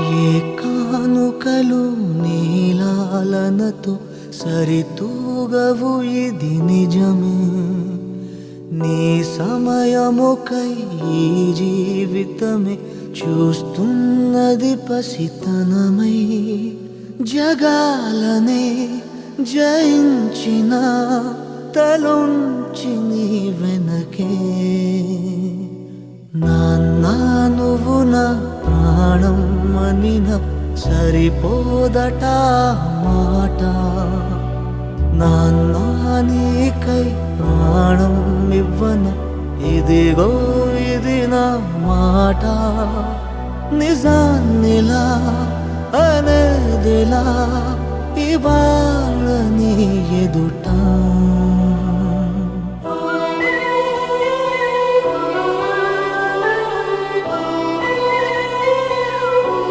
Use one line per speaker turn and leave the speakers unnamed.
ఏ కానుకలు నీలాలనతో సరితూగవు, ఇది నిజమే. నీ సమయముకై ఈ జీవితమే చూస్తున్నది పసితనమై. జగాలనే జయించిన తలొంచి నీ వెనకే. నాన్నా నువ్వు నా ప్రాణం అనిన సరిపోదట మాట. నాన్నా నీకై ప్రాణం ఇవ్వన, ఇదిగో ఇది నా మాట. నిజాన్నిలా అనేదిలా ఇవాళ నీ ఎదుట.